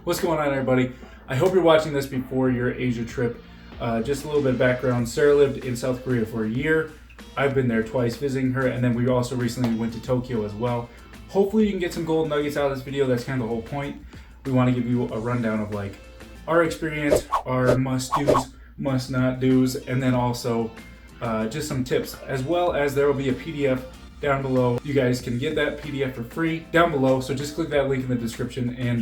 What's going on, everybody? I hope you're watching this before your Asia trip. Just a little bit of background. Sarah lived in South Korea for a year. I've been there twice visiting her, and then we also recently went to Tokyo as well. Hopefully you can get some gold nuggets out of this video. That's kind of the whole point. We want to give you a rundown of like our experience, our must-dos, must-not-dos, and then also just some tips, as well as there will be a PDF down below. You guys can get that PDF for free down below, so just click that link in the description and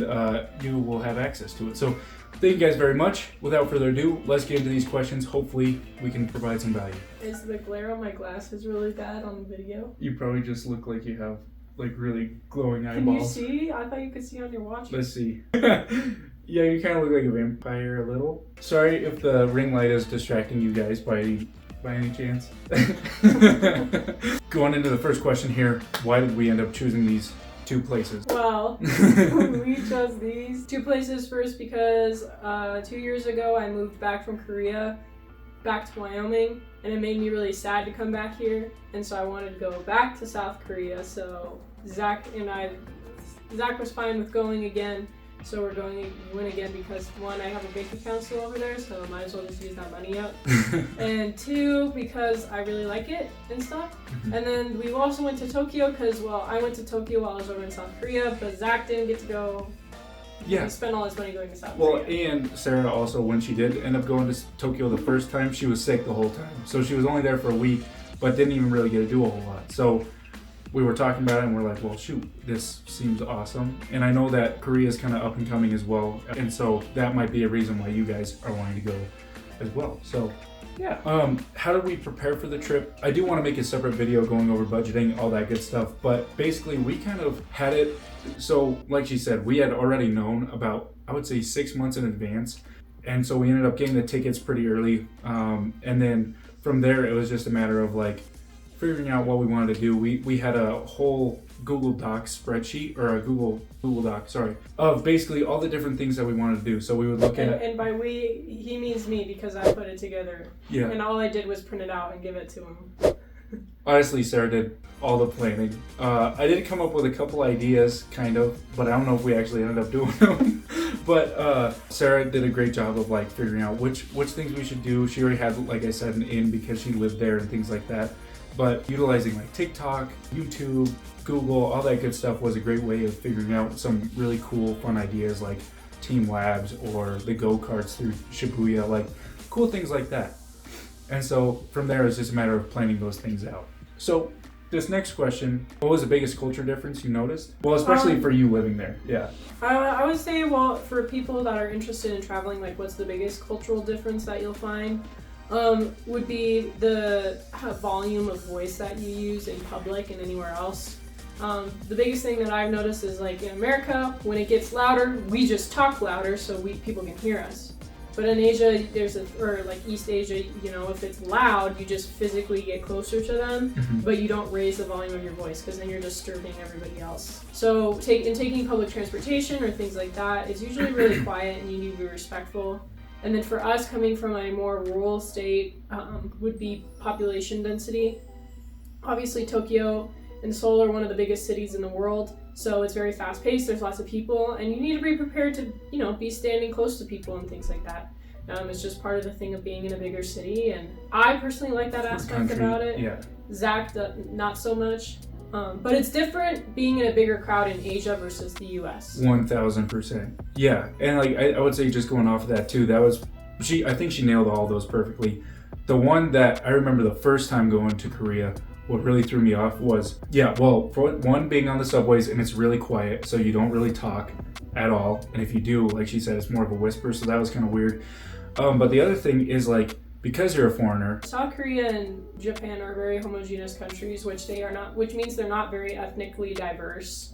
you will have access to it. So thank you guys very much. Without further ado, let's get into these questions. Hopefully we can provide some value. Is the glare on my glasses really bad on the video? You probably just look like you have like really glowing eyeballs. Can you see? I thought you could see on your watch. Let's see. Yeah, you kind of look like a vampire a little. Sorry if the ring light is distracting you guys by any chance. Going into the first question here, why did we end up choosing these two places? Well, we chose these two places first because 2 years ago I moved back from Korea back to Wyoming, and it made me really sad to come back here, and so I wanted to go back to South Korea. So Zach was fine with going again. So we're going again because one, I have a bank account still over there, so I might as well just use that money up. And two, because I really like it and stuff. And then we also went to Tokyo because, well, I went to Tokyo while I was over in South Korea, but Zach didn't get to go. Yeah. He spent all his money going to South Korea. Well, and Sarah also, when she did end up going to Tokyo the first time, she was sick the whole time. So she was only there for a week, but didn't even really get to do a whole lot. So we were talking about it and we're like, well, shoot, this seems awesome. And I know that Korea is kind of up and coming as well. And so that might be a reason why you guys are wanting to go as well. So yeah. How did we prepare for the trip? I do want to make a separate video going over budgeting, all that good stuff. But basically we kind of had it. So like she said, we had already known about, I would say 6 months in advance. And so we ended up getting the tickets pretty early. And then from there, it was just a matter of like, figuring out what we wanted to do. We had a whole Google Docs spreadsheet, or a Google Doc, sorry, of basically all the different things that we wanted to do. So we would look at, and by we, he means me, because I put it together. Yeah. And all I did was print it out and give it to him. Honestly, Sarah did all the planning. I did come up with a couple ideas, kind of, but I don't know if we actually ended up doing them. But Sarah did a great job of like figuring out which things we should do. She already had, like I said, an in because she lived there and things like that. But utilizing like TikTok, YouTube, Google, all that good stuff was a great way of figuring out some really cool, fun ideas like team labs or the go-karts through Shibuya, like cool things like that. And so from there, it's just a matter of planning those things out. So this next question, what was the biggest culture difference you noticed? Well, especially for you living there, yeah. I would say, well, for people that are interested in traveling, like what's the biggest cultural difference that you'll find? Would be the volume of voice that you use in public and anywhere else. The biggest thing that I've noticed is like in America, when it gets louder, we just talk louder so people can hear us. But in Asia, or like East Asia, you know, if it's loud, you just physically get closer to them, but you don't raise the volume of your voice because then you're disturbing everybody else. So taking public transportation or things like that, it's usually really quiet and you need to be respectful. And then for us, coming from a more rural state, would be population density. Obviously, Tokyo and Seoul are one of the biggest cities in the world, so it's very fast-paced, there's lots of people, and you need to be prepared to, you know, be standing close to people and things like that. It's just part of the thing of being in a bigger city, and I personally like that aspect about it. Yeah. Zach, not so much. But it's different being in a bigger crowd in Asia versus the US. 1000%. Yeah, and like I would say, just going off of that too, I think she nailed all those perfectly. The one that I remember the first time going to Korea, what really threw me off was, for one, being on the subways and it's really quiet, so you don't really talk at all. And if you do, like she said, it's more of a whisper, so that was kind of weird. But the other thing is like, because you're a foreigner. South Korea and Japan are very homogeneous countries, which means they're not very ethnically diverse.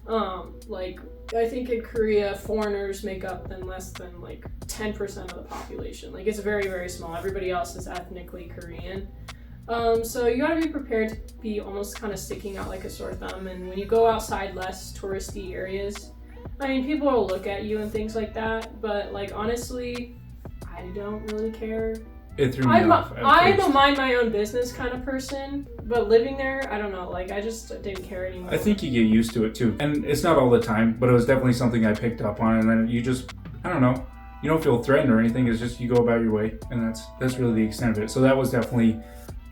Like I think in Korea, foreigners make up less than like 10% of the population. Like it's very, very small. Everybody else is ethnically Korean. So you gotta be prepared to be almost kind of sticking out like a sore thumb. And when you go outside less touristy areas, I mean, people will look at you and things like that. But like honestly, I don't really care. it threw me off. I'm a mind my own business kind of person, but living there, I don't know, like I just didn't care anymore. I think you get used to it too. And it's not all the time, but it was definitely something I picked up on, and then you just, I don't know, you don't feel threatened or anything, it's just you go about your way, and that's really the extent of it. So that was definitely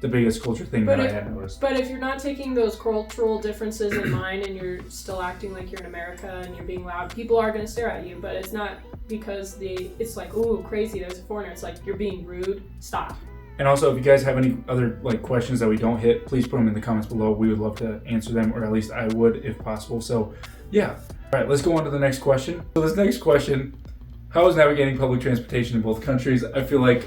the biggest culture thing I had noticed. But if you're not taking those cultural differences in mind and you're still acting like you're in America and you're being loud, people are going to stare at you, but it's not because it's like, ooh, crazy, there's a foreigner. It's like, you're being rude, stop. And also, if you guys have any other like questions that we don't hit, please put them in the comments below. We would love to answer them, or at least I would if possible. So yeah. All right, let's go on to the next question. So this next question, how is navigating public transportation in both countries? I feel like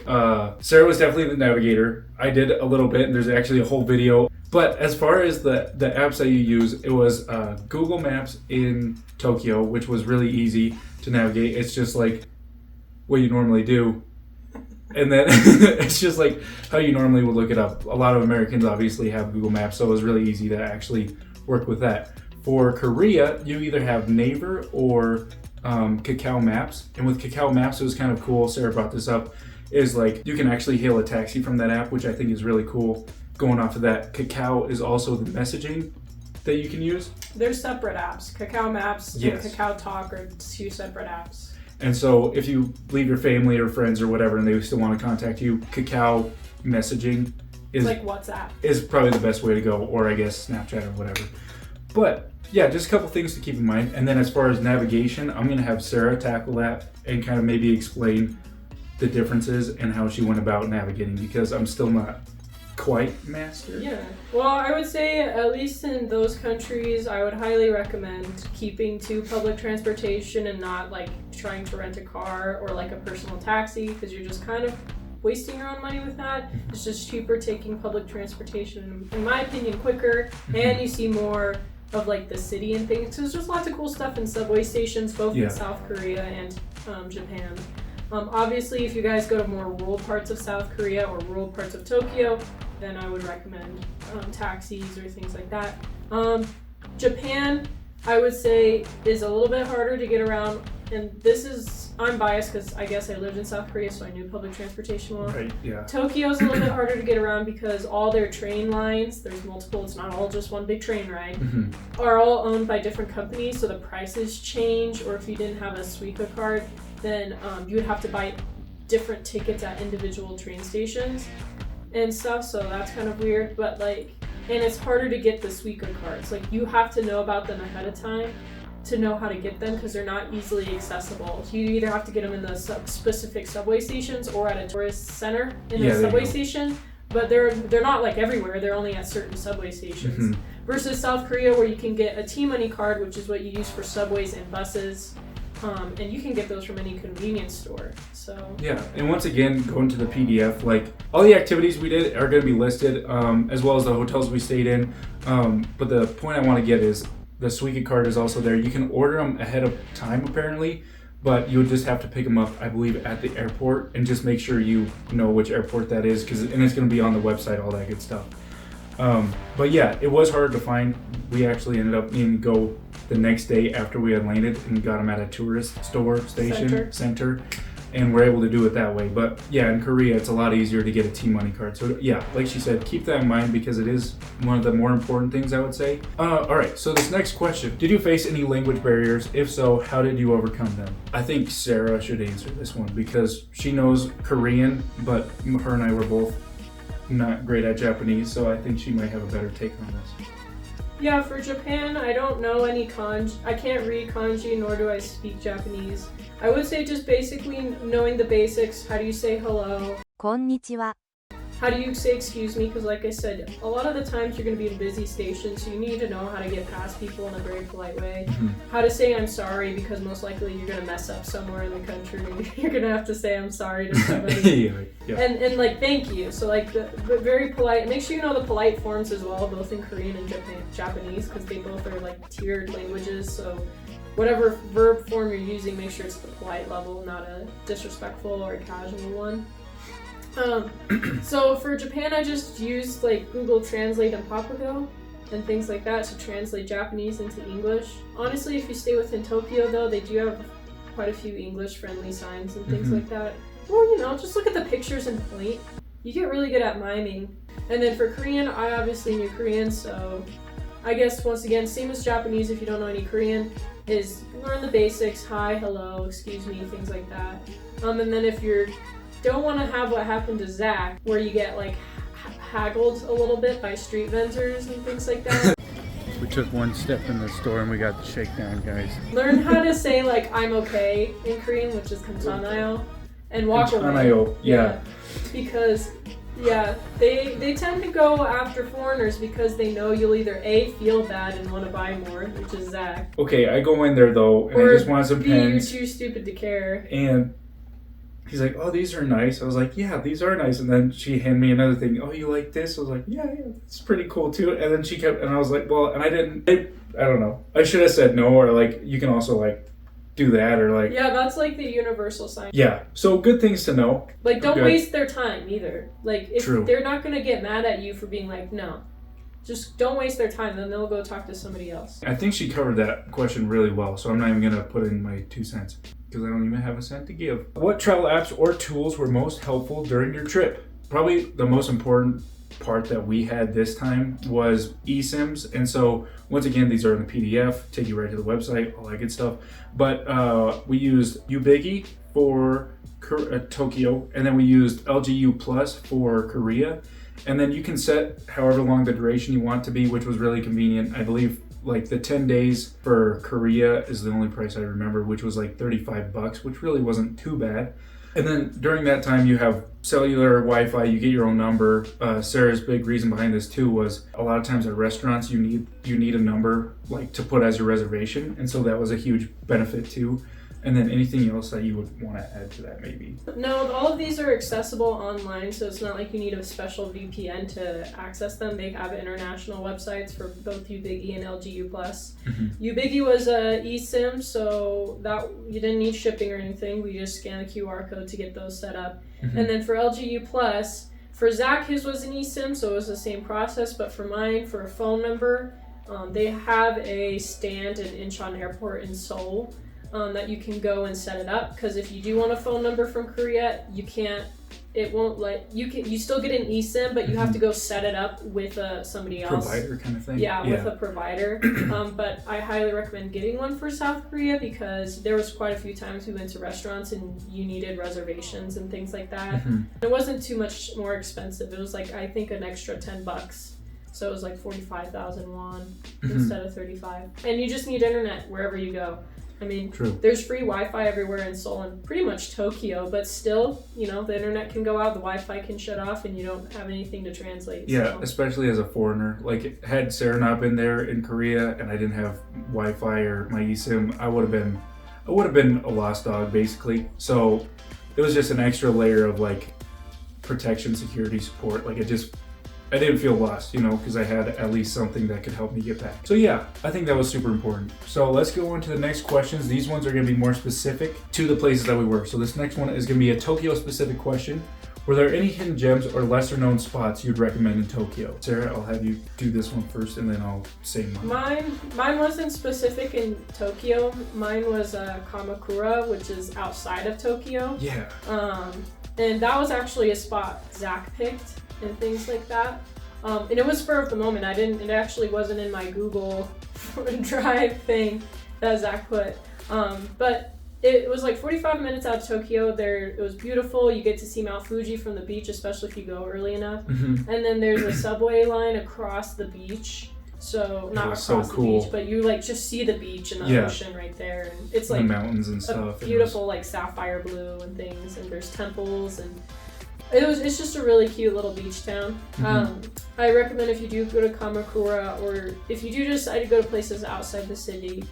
Sarah was definitely the navigator. I did a little bit, and there's actually a whole video. But as far as the apps that you use, it was Google Maps in Tokyo, which was really easy to navigate. It's just like what you normally do. And then it's just like how you normally would look it up. A lot of Americans obviously have Google Maps, so it was really easy to actually work with that. For Korea, you either have Naver or Kakao Maps. And with Kakao Maps, it was kind of cool. Sarah brought this up. Is like you can actually hail a taxi from that app, which I think is really cool. Going off of that, Kakao is also the messaging that you can use. They're separate apps. Kakao Maps and Kakao Talk are two separate apps. And so if you leave your family or friends or whatever and they still want to contact you, Kakao messaging is like WhatsApp. Is probably the best way to go, or I guess Snapchat or whatever. But yeah, just a couple things to keep in mind. And then as far as navigation, I'm going to have Sarah tackle that and kind of maybe explain the differences and how she went about navigating, because I'm still not quite master. Yeah. Well, I would say at least in those countries, I would highly recommend keeping to public transportation and not like trying to rent a car or like a personal taxi, because you're just kind of wasting your own money with that. It's just cheaper taking public transportation, in my opinion, quicker, and you see more of like the city and things. So there's just lots of cool stuff in subway stations, both in South Korea and Japan. Obviously, if you guys go to more rural parts of South Korea or rural parts of Tokyo, then I would recommend taxis or things like that. Japan, I would say, is a little bit harder to get around. And this is, I'm biased because I guess I lived in South Korea, so I knew public transportation well. Right, yeah. Tokyo's a little bit harder to get around because all their train lines, there's multiple, it's not all just one big train ride, are all owned by different companies, so the prices change. Or if you didn't have a Suica card, then you would have to buy different tickets at individual train stations and stuff, so that's kind of weird. But like, and it's harder to get the Suica cards. Like, you have to know about them ahead of time to know how to get them, because they're not easily accessible. You either have to get them in the specific subway stations or at a tourist center in a subway station, but they're not like everywhere. They're only at certain subway stations. Versus South Korea, where you can get a T-Money card, which is what you use for subways and buses. And you can get those from any convenience store. So yeah, and once again, going to the PDF, like all the activities we did are going to be listed, as well as the hotels we stayed in. But the point I want to get is the Suica card is also there. You can order them ahead of time apparently, but you would just have to pick them up, I believe, at the airport, and just make sure you know which airport that is, and it's going to be on the website, all that good stuff. But yeah, it was hard to find. We actually ended up needing to go the next day after we had landed and got them at a tourist store center, and we're able to do it that way. But yeah, in Korea, it's a lot easier to get a T-Money card. So yeah, like she said, keep that in mind because it is one of the more important things, I would say. All right, so this next question, did you face any language barriers? If so, how did you overcome them? I think Sarah should answer this one because she knows Korean, but her and I were both not great at Japanese, so I think she might have a better take on this. Yeah, for Japan, I don't know any kanji. I can't read kanji, nor do I speak Japanese. I would say just basically knowing the basics. How do you say hello? Konnichiwa. How do you say excuse me? Because like I said, a lot of the times you're going to be in busy stations, so you need to know how to get past people in a very polite way. How to say I'm sorry, because most likely you're going to mess up somewhere in the country. You're going to have to say I'm sorry to somebody. And like thank you. So like but very polite. Make sure you know the polite forms as well, both in Korean and Japanese, because they both are like tiered languages. So whatever verb form you're using, make sure it's the polite level, not a disrespectful or a casual one. So for Japan, I just used like Google Translate and Papago and things like that to translate Japanese into English. Honestly, if you stay within Tokyo though, they do have quite a few English friendly signs and things like that. Well, just look at the pictures and point. You get really good at miming. And then for Korean, I obviously knew Korean, so I guess once again, same as Japanese if you don't know any Korean, is learn the basics, hi, hello, excuse me, things like that. And then if you don't want to have what happened to Zach, where you get like haggled a little bit by street vendors and things like that. We took one step in the store and we got the shakedown, guys. Learn how to say like I'm okay in Korean, which is 괜찮아요, and walk away. 괜찮아요, yeah. Because they tend to go after foreigners because they know you'll either A, feel bad and want to buy more, which is Zach. Okay, I go in there though and or I just want some B, pens. you're too stupid to care. And he's like, oh, these are nice. I was like, yeah, these are nice. And then she handed me another thing. Oh, you like this? I was like, yeah, it's pretty cool too. And then she kept, and I was like, well, and I don't know. I should have said no, or like, you can also like do that, or like. Yeah, that's like the universal sign. Yeah, so good things to know. Like, don't waste their time either. Like, if True. They're not going to get mad at you for being like, no. Just don't waste their time, then they'll go talk to somebody else. I think she covered that question really well, so I'm not even going to put in my 2 cents. Because I don't even have a cent to give. What travel apps or tools were most helpful during your trip? Probably the most important part that we had this time was eSIMs. And so once again, these are in the PDF, take you right to the website, all that good stuff. But we used Ubiggy for Tokyo, and then we used LGU Plus for Korea. And then you can set however long the duration you want to be, which was really convenient. I believe like the 10 days for Korea is the only price I remember, which was like $35, which really wasn't too bad. And then during that time you have cellular Wi-Fi, you get your own number. Sarah's big reason behind this too was a lot of times at restaurants you need a number like to put as your reservation, and so that was a huge benefit too. And then anything else that you would want to add to that maybe? No, all of these are accessible online, so it's not like you need a special VPN to access them. They have international websites for both Ubiggy and LGU+. Ubiggy was a eSIM, so that you didn't need shipping or anything. We just scanned the QR code to get those set up. And then for LGU+, for Zach, his was an eSIM, so it was the same process, but for mine, for a phone number, they have a stand in Incheon Airport in Seoul. That you can go and set it up, because if you do want a phone number from Korea, you can't. It won't let you. You still get an eSIM, but you have to go set it up with somebody else. Provider kind of thing. Yeah, with a provider. But I highly recommend getting one for South Korea, because there was quite a few times we went to restaurants and you needed reservations and things like that. It wasn't too much more expensive. It was like I think an extra $10. So it was like 45,000 won instead of 35. And you just need internet wherever you go. I mean, there's free Wi-Fi everywhere in Seoul and pretty much Tokyo, but still, the internet can go out, the Wi-Fi can shut off, and you don't have anything to translate. Yeah, so. Especially as a foreigner. Like, had Sarah not been there in Korea and I didn't have Wi-Fi or my eSIM, I would have been a lost dog, basically. So it was just an extra layer of like protection, security, support. Like I didn't feel lost, because I had at least something that could help me get back. So yeah, I think that was super important. So let's go on to the next questions. These ones are going to be more specific to the places that we were. So this next one is going to be a Tokyo specific question. Were there any hidden gems or lesser known spots you'd recommend in Tokyo? Sarah, I'll have you do this one first and then I'll say mine. Mine wasn't specific in Tokyo. Mine was Kamakura, which is outside of Tokyo. Yeah. And that was actually a spot Zach picked and things like that. And it was spur of the moment. It actually wasn't in my Google Drive thing that Zach put. But it was like 45 minutes out of Tokyo. It was beautiful. You get to see Mount Fuji from the beach, especially if you go early enough. And then there's a subway line across the beach. So not across the beach, but you like just see the beach and the ocean right there. And it's like the mountains and stuff. Beautiful like sapphire blue and things, and there's temples, and it's just a really cute little beach town. I recommend if you do go to Kamakura, or if you do decide to go to places outside the city,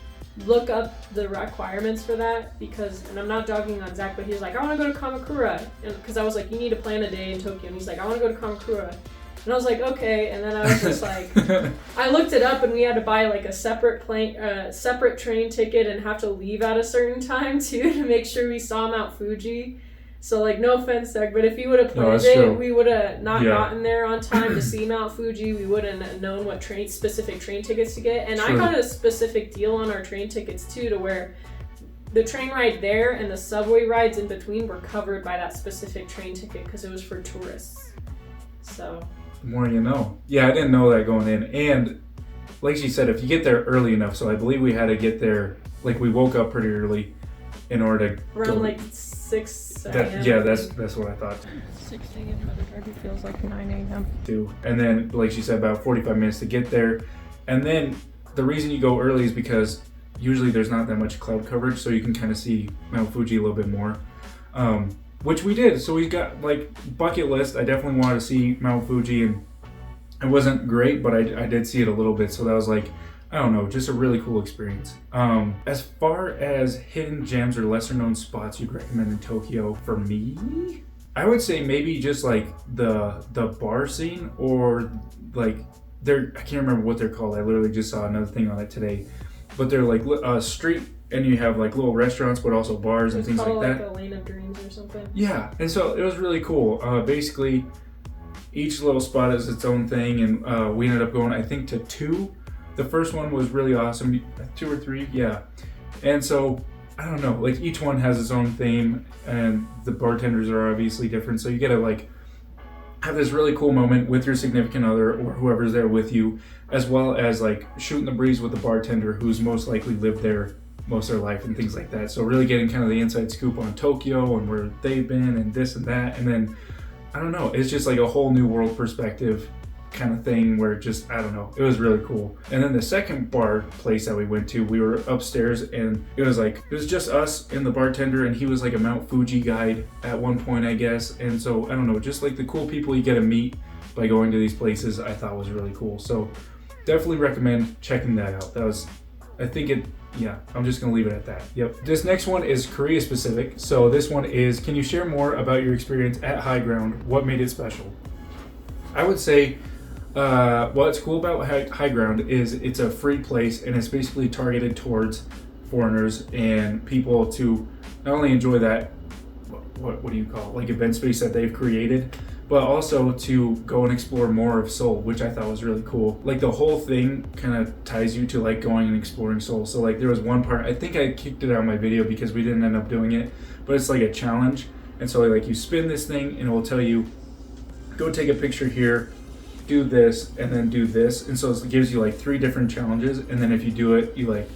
look up the requirements for that, and I'm not dogging on Zach, but he's like, I want to go to Kamakura, because I was like, you need to plan a day in Tokyo, and he's like, I want to go to Kamakura. And I was like, okay, and then I was just like, I looked it up, and we had to buy like a separate train ticket and have to leave at a certain time too to make sure we saw Mount Fuji. So like, no offense, Doug, but if you would have planned it, we would have not gotten there on time to see Mount Fuji. We wouldn't have known what specific train tickets to get. And I got a specific deal on our train tickets too, to where the train ride there and the subway rides in between were covered by that specific train ticket because it was for tourists. So the more you know. Yeah, I didn't know that going in. And like she said, if you get there early enough, so I believe we had to get there, like we woke up pretty early in order to around like 6 a.m. Yeah, that's what I thought 6 a.m. but it already feels like 9 a.m. too. And then like she said, about 45 minutes to get there. And then the reason you go early is because usually there's not that much cloud coverage, so you can kind of see Mount Fuji a little bit more, which we did. So we got like bucket list. I definitely wanted to see Mount Fuji, and it wasn't great, but I did see it a little bit. So that was like, I don't know, just a really cool experience. As far as hidden gems or lesser known spots you'd recommend in Tokyo, for me, I would say maybe just like the bar scene, or like I can't remember what they're called. I literally just saw another thing on it today. But they're like street, and you have like little restaurants, but also bars and things like that. Like a Lane of Dreams or something. Yeah, and so it was really cool. Basically, each little spot is its own thing, and we ended up going, I think, to 2. The first one was really awesome, 2 or 3, yeah. And so, I don't know, like each one has its own theme, and the bartenders are obviously different, so you get to like have this really cool moment with your significant other or whoever's there with you, as well as like shooting the breeze with the bartender who's most likely lived there most of their life and things like that. So really getting kind of the inside scoop on Tokyo and where they've been and this and that. And then, I don't know, it's just like a whole new world perspective kind of thing where just, I don't know, it was really cool. And then the second bar place that we went to, we were upstairs, and it was just us and the bartender, and he was like a Mount Fuji guide at one point, I guess. And so, I don't know, just like the cool people you get to meet by going to these places, I thought was really cool. So definitely recommend checking that out. I'm just gonna leave it at that. Yep. This next one is Korea specific. So this one is, can you share more about your experience at High Ground? What made it special? I would say, what's cool about High Ground is it's a free place, and it's basically targeted towards foreigners and people to not only enjoy that, what do you call it, like event space that they've created, but also to go and explore more of Seoul, which I thought was really cool. Like the whole thing kind of ties you to like going and exploring Seoul. So like there was one part, I think I kicked it out in my video because we didn't end up doing it, but it's like a challenge. And so like you spin this thing and it will tell you, go take a picture here, do this, and then do this. And so it gives you like 3 different challenges, and then if you do it, you like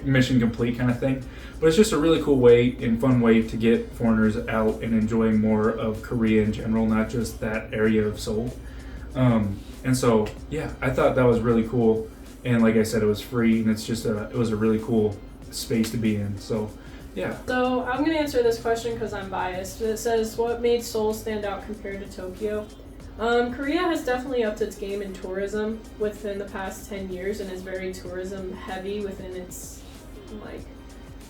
mission complete kind of thing. But it's just a really cool way and fun way to get foreigners out and enjoying more of Korea in general, not just that area of Seoul. And so yeah, I thought that was really cool, and like I said, it was free, and it's just it was a really cool space to be in. So yeah. So I'm gonna answer this question because I'm biased. It says, what made Seoul stand out compared to Tokyo? Korea has definitely upped its game in tourism within the past 10 years and is very tourism heavy within its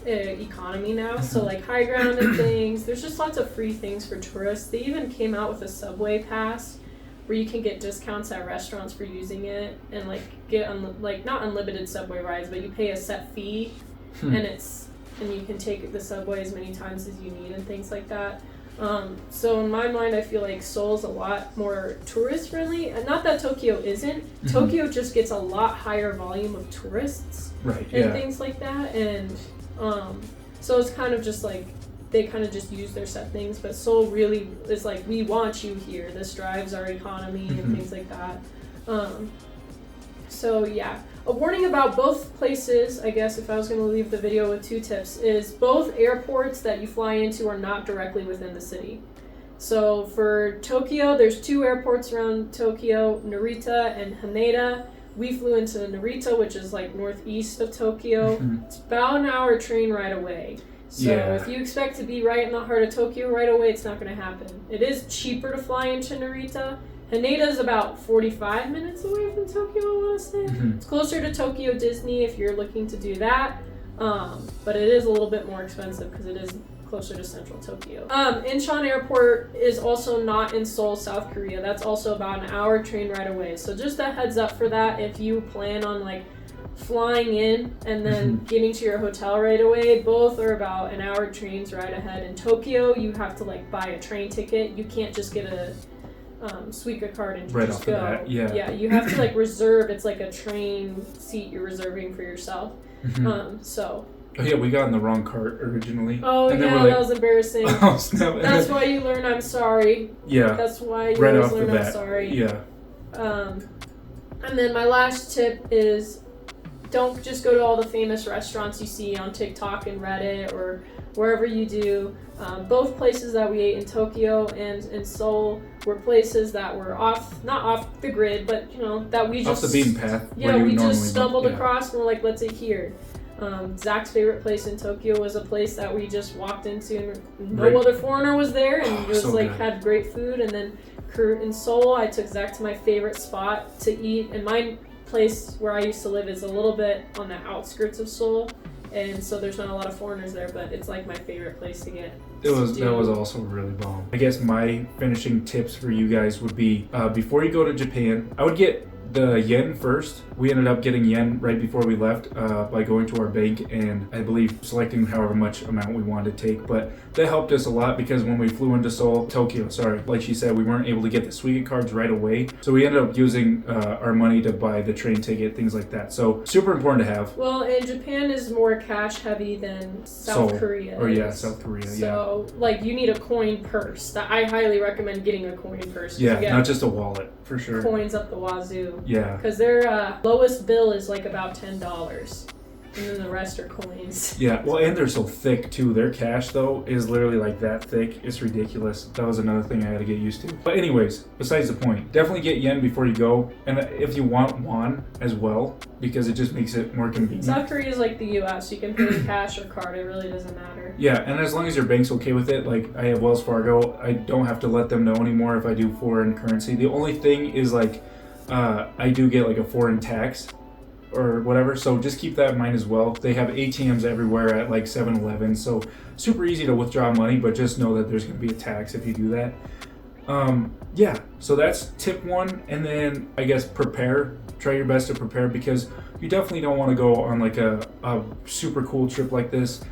economy now. So like High Ground and things, there's just lots of free things for tourists. They even came out with a subway pass where you can get discounts at restaurants for using it, and like get not unlimited subway rides, but you pay a set fee and you can take the subway as many times as you need and things like that. So in my mind, I feel like Seoul's a lot more tourist friendly, and not that Tokyo isn't. Mm-hmm. Tokyo just gets a lot higher volume of tourists, right? And things like that, and so it's kind of just like they kind of just use their set things. But Seoul really is like, we want you here. This drives our economy and things like that. So yeah. A warning about both places, I guess, if I was going to leave the video with 2 tips, is both airports that you fly into are not directly within the city. So for Tokyo, there's 2 airports around Tokyo, Narita and Haneda. We flew into Narita, which is like northeast of Tokyo. It's about an hour train ride away. So if you expect to be right in the heart of Tokyo right away, it's not going to happen. It is cheaper to fly into Narita. Haneda is about 45 minutes away from Tokyo, I want to say. It's closer to Tokyo Disney if you're looking to do that, but it is a little bit more expensive because it is closer to central Tokyo. Incheon Airport is also not in Seoul, South Korea. That's also about an hour train ride away. So just a heads up for that if you plan on like flying in and then getting to your hotel right away. Both are about an hour trains ride ahead. In Tokyo, you have to like buy a train ticket. You can't just get a Suica card and right just off go. That, yeah, you have to like reserve. It's like a train seat you're reserving for yourself. So Oh, yeah, we got in the wrong cart originally. Oh, and yeah, then we're like, that was embarrassing. oh, snap. That's why you learn I'm sorry. Yeah. That's why you Right always off the learn I'm bat. sorry. Yeah. And then my last tip is don't just go to all the famous restaurants you see on TikTok and Reddit or wherever you do. Both places that we ate in Tokyo and in Seoul were places that were not off the grid, but that we just off the beaten path. Yeah, we just stumbled across and we're like, let's eat here. Zach's favorite place in Tokyo was a place that we just walked into and no other foreigner was there, and it was so like good. had great food. And then in Seoul, I took Zach to my favorite spot to eat, and my place where I used to live is a little bit on the outskirts of Seoul, and so there's not a lot of foreigners there, but it's like my favorite place to get. That was also really bomb. I guess my finishing tips for you guys would be before you go to Japan, I would get the yen first. We ended up getting yen right before we left by going to our bank and I believe selecting however much amount we wanted to take. But that helped us a lot because when we flew into Tokyo, like she said, we weren't able to get the Suica cards right away. So we ended up using our money to buy the train ticket, things like that. So super important to have. Well, and Japan is more cash heavy than South Korea. Oh yeah, South Korea. So like you need a coin purse. I highly recommend getting a coin purse. Yeah, not just a wallet for sure. Coins up the wazoo. Yeah. Because their lowest bill is like about $10. And then the rest are coins. Yeah, well, and they're so thick too. Their cash though is literally like that thick. It's ridiculous. That was another thing I had to get used to. But anyways, besides the point, definitely get yen before you go, and if you want won as well, because it just makes it more convenient. South Korea is like the U.S. You can pay with cash or card. It really doesn't matter. Yeah, and as long as your bank's okay with it, like I have Wells Fargo, I don't have to let them know anymore if I do foreign currency. The only thing is like I do get like a foreign tax or whatever, so just keep that in mind as well. They have ATMs everywhere at like 7-Eleven, so super easy to withdraw money, but just know that there's going to be a tax if you do that. Yeah, so that's tip 1, and then I guess try your best to prepare, because you definitely don't want to go on like a super cool trip like this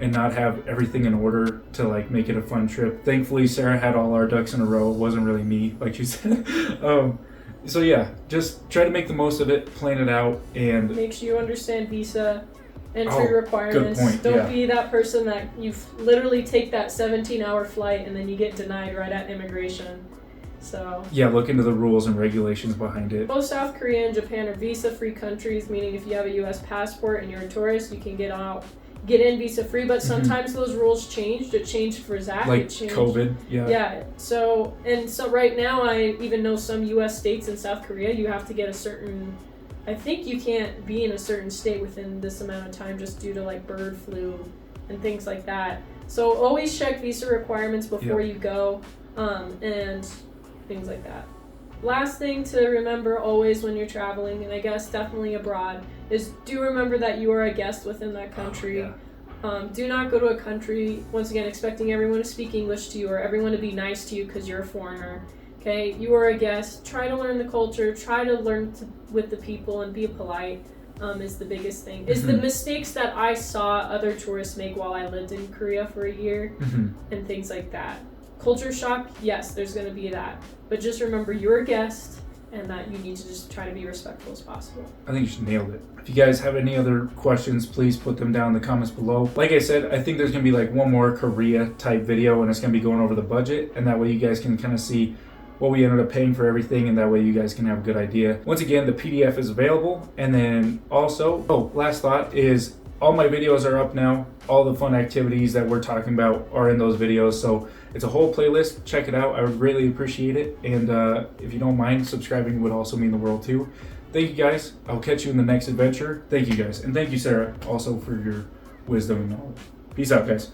and not have everything in order to like make it a fun trip. Thankfully Sarah had all our ducks in a row. It wasn't really me, like you said. So yeah, just try to make the most of it, plan it out, and make sure you understand visa entry requirements. Good point. Don't be that person that you literally take that 17-hour flight and then you get denied right at immigration. So yeah, look into the rules and regulations behind it. Both South Korea and Japan are visa-free countries, meaning if you have a U.S. passport and you're a tourist, you can get in visa-free, but sometimes those rules changed. It changed for Zach. Like COVID, yeah. Yeah, so right now I even know some U.S. states in South Korea, you have to get I think you can't be in a certain state within this amount of time just due to like bird flu and things like that. So always check visa requirements before you go, and things like that. Last thing to remember always when you're traveling, and I guess definitely abroad, is do remember that you are a guest within that country. Do not go to a country, once again, expecting everyone to speak English to you or everyone to be nice to you because you're a foreigner. Okay, you are a guest. Try to learn the culture. Try to learn with the people and be polite. Is the biggest thing. Is the mistakes that I saw other tourists make while I lived in Korea for a year and things like that. Culture shock, yes, there's going to be that. But just remember you're a guest and that you need to just try to be respectful as possible. I think you just nailed it. If you guys have any other questions, please put them down in the comments below. Like I said, I think there's going to be like one more Korea type video, and it's going to be going over the budget, and that way you guys can kind of see what we ended up paying for everything, and that way you guys can have a good idea. Once again, the PDF is available, and then also, last thought is all my videos are up now. All the fun activities that we're talking about are in those videos, so it's a whole playlist. Check it out. I would greatly appreciate it, and if you don't mind, subscribing would also mean the world too. Thank you guys. I'll catch you in the next adventure. Thank you guys, and thank you Sarah also for your wisdom and knowledge. Peace out, guys.